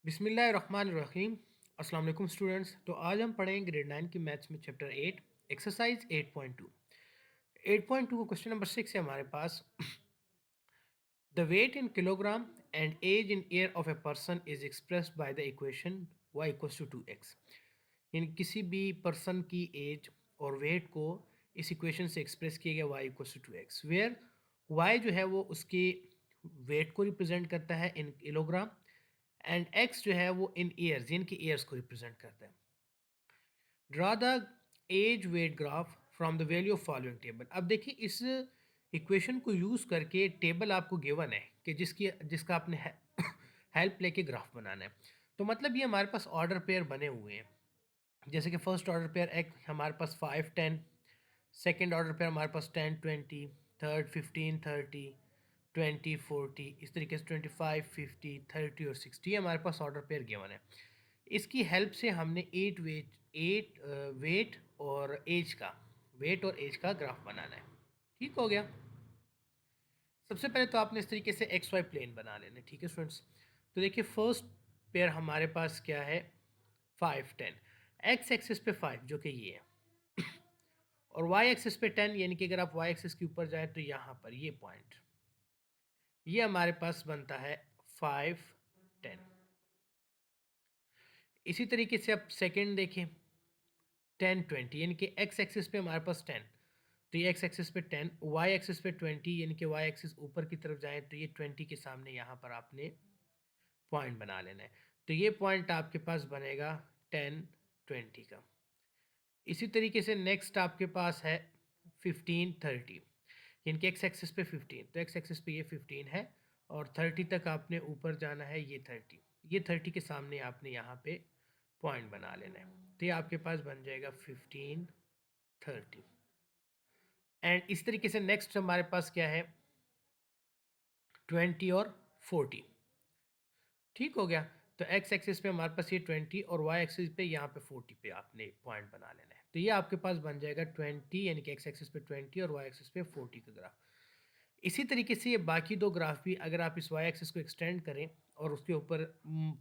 बिस्मिल्लाहिर्रहमानिर्रहीम। अस्सलाम वालेकुम स्टूडेंट्स। तो आज हम पढ़ेंगे ग्रेड 9 की मैथ्स में चैप्टर 8 एक्सरसाइज 8.2। 8.2 का क्वेश्चन नंबर 6 है हमारे पास। The weight in kilogram and age in year of a person is expressed by the equation y equals to 2x। यानी किसी भी पर्सन की एज और वेट को इस इक्वेशन से एक्सप्रेस किया गया y equals to 2x, where y जो है वो उसकी वेट को रिप्रेजेंट करता है इन किलोग्राम एंड x जो है वो इन ईयर्स यानी कि ईयर्स को रिप्रेजेंट करता है। Draw the age weight graph from the value of following table. अब देखिए इस इक्वेशन को यूज़ करके टेबल आपको गिवन है कि जिसका आपने हेल्प लेके ग्राफ बनाना है। तो मतलब ये हमारे पास ऑर्डर पेयर बने हुए हैं। जैसे कि फर्स्ट ऑर्डर पेयर एक हमारे पास 5 10, सेकेंड ऑर्डर पेयर हमारे पास 10 20, थर्ड 15 30, 20 40, इस तरीके से 25 50 30 और 60 हमारे पास ऑर्डर पेयर गिवन है। इसकी हेल्प से हमने एट वेट और एज का ग्राफ बनाना है। ठीक हो गया। सबसे पहले तो आपने इस तरीके से एक्स वाई प्लेन बना लेना है। ठीक है स्टूडेंट्स। तो देखिए फर्स्ट पेयर हमारे पास क्या है, 5 10। एक्स एक्सिस पे 5 जो कि ये है और वाई एक्सिस पे 10, यानी कि अगर आप वाई एक्सिस के ऊपर जाएं तो यहाँ पर ये पॉइंट, ये हमारे पास बनता है 5 10। इसी तरीके से आप सेकेंड देखें 10 20, यानी कि एक्स एक्सिस पे हमारे पास 10, तो ये एक्स एक्सिस पे 10, वाई एक्सिस पे 20, यानी कि वाई एक्सिस ऊपर की तरफ जाए तो ये 20 के सामने यहाँ पर आपने पॉइंट बना लेना है। तो ये पॉइंट आपके पास बनेगा 10 20 का। इसी तरीके से नेक्स्ट आपके पास है 15 30, यानी कि एक्स एक्सिस पे 15, तो एक्स एक्सिस पे ये 15 है और 30 तक आपने ऊपर जाना है, ये 30, ये 30 के सामने आपने यहाँ पे पॉइंट बना लेना है। तो ये आपके पास बन जाएगा 15 30। एंड इस तरीके से नेक्स्ट हमारे पास क्या है, 20 और 40। ठीक हो गया। तो एक्स एक्सिस पे हमारे पास ये 20 और वाई एक्सिस पे यहाँ पे 40 पे आपने पॉइंट बना लेना है। तो ये आपके पास बन जाएगा 20, यानी कि एक्स एक्सिस पे 20 और वाई एक्सिस पे 40 का ग्राफ। इसी तरीके से ये बाकी दो ग्राफ भी अगर आप इस वाई एक्सिस को एक्सटेंड करें और उसके ऊपर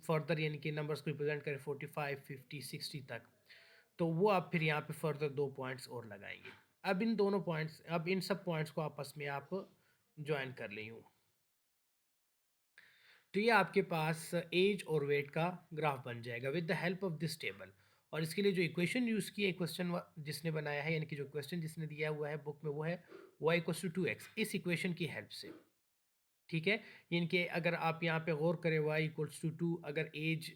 फर्दर यानी कि नंबर्स को रिप्रेजेंट करें 45 50 60 तक, तो वो आप फिर यहाँ पे फर्दर दो पॉइंट्स और लगाएंगे। अब इन सब पॉइंट्स को आपस में आप ज्वाइन कर ली हूँ। तो ये आपके पास एज और वेट का ग्राफ बन जाएगा with the help of this table. और इसके लिए जो इक्वेशन यूज़ की है, क्वेश्चन जिसने बनाया है यानी कि जो क्वेश्चन जिसने दिया हुआ है बुक में, वो है y इक्वल्स टू 2x, इस इक्वेशन की हेल्प से। ठीक है। यानी कि अगर आप यहाँ पे गौर करें y इक्वल्स टू 2, अगर एज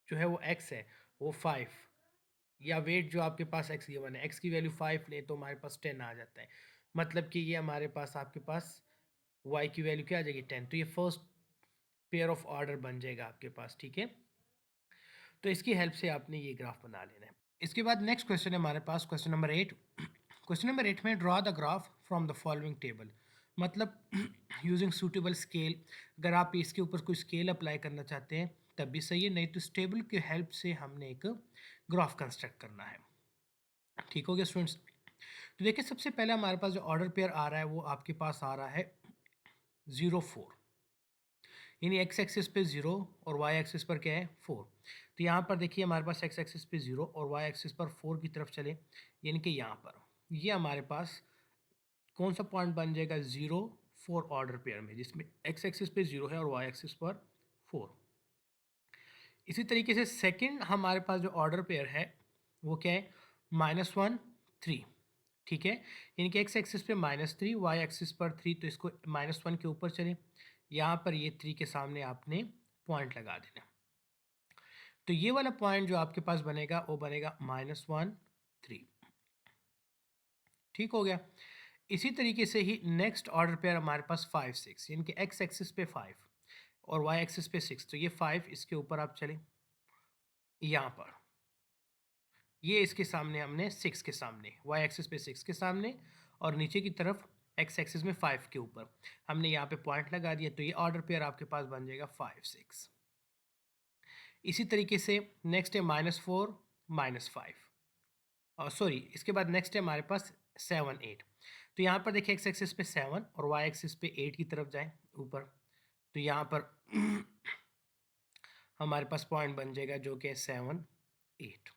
जो है वो x है वो 5, या वेट जो आपके पास x गिवन है, x की वैल्यू 5 ले तो हमारे पास 10 आ जाता है। मतलब कि ये हमारे पास आपके पास y की वैल्यू क्या आ जाएगी, 10। तो ये फर्स्ट पेयर ऑफ ऑर्डर बन जाएगा आपके पास। ठीक है। तो इसकी हेल्प से आपने ये ग्राफ बना लेना है। इसके बाद नेक्स्ट क्वेश्चन है हमारे पास, क्वेश्चन नंबर 8। क्वेश्चन नंबर 8 में draw the graph from the following table. मतलब यूजिंग सूटेबल स्केल, अगर आप इसके ऊपर कोई स्केल अप्लाई करना चाहते हैं तब भी सही है, नहीं तो इस टेबल की हेल्प से हमने एक ग्राफ कंस्ट्रक्ट करना है। ठीक हो गया स्टूडेंट्स। तो देखिए सबसे पहले हमारे पास जो ऑर्डर पेयर आ रहा है वो आपके पास आ रहा है 0 4, यानी एक्स एक्सिस पे 0 और वाई एक्सिस पर क्या है 4। तो यहाँ पर देखिए हमारे पास एक्स एक्सिस पे 0 और वाई एक्सिस पर 4 की तरफ चले, यानी कि यहाँ पर ये हमारे पास कौन सा पॉइंट बन जाएगा, 0 4 ऑर्डर पेयर में, जिसमें एक्स एक्सिस पे 0 है और वाई एक्सिस पर 4। इसी तरीके से सेकंड हमारे पास जो ऑर्डर पेयर है वो क्या है, -1 3। ठीक है। यानी कि एक्स एक्सिस पे -3, वाई एक्सिस पर 3, तो इसको -1 के ऊपर चले, यहाँ पर ये 3 के सामने आपने पॉइंट लगा देना। तो ये वाला पॉइंट जो आपके पास बनेगा वो बनेगा -1 3। ठीक हो गया। इसी तरीके से ही नेक्स्ट ऑर्डर पेयर हमारे पास 5 6, यानी कि एक्स एक्सिस पे 5 और वाई एक्सिस पे 6, तो ये 5 इसके ऊपर आप चले, यहाँ पर ये इसके सामने हमने 6 के सामने, वाई एक्सिस पे 6 के सामने और नीचे की तरफ एक्स एक्सिस में 5 के ऊपर हमने यहाँ पे पॉइंट लगा दिया। तो ये ऑर्डर पेयर आपके पास बन जाएगा 5 6। इसी तरीके से नेक्स्ट है -4 -5, और सॉरी इसके बाद नेक्स्ट है हमारे पास 7 8। तो यहाँ पर देखिए एक्स एक्सिस पे 7 और वाई एक्सिस पे 8 की तरफ जाए ऊपर, तो यहाँ पर हमारे पास पॉइंट बन जाएगा जो कि 7, 8।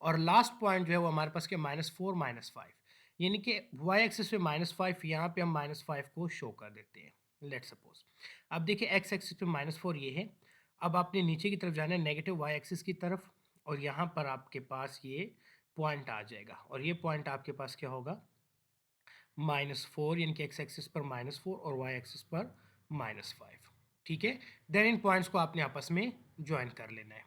और लास्ट पॉइंट जो है वो हमारे पास क्या, -4, -5, यानी कि वाई एक्सिस पे -5, यहाँ पे हम -5 को शो कर देते हैं, लेट सपोज। अब देखिए एक्स एक्सिस पे -4 ये है। अब आपने नीचे की तरफ जाना है नेगेटिव वाई एक्सिस की तरफ, और यहाँ पर आपके पास ये पॉइंट आ जाएगा, और ये पॉइंट आपके पास क्या होगा, -4, यानी कि एक्स एक्सिस पर -4 और वाई एक्सिस पर -5। ठीक है, देन इन पॉइंट्स को आपने आपस में ज्वाइन कर लेना है।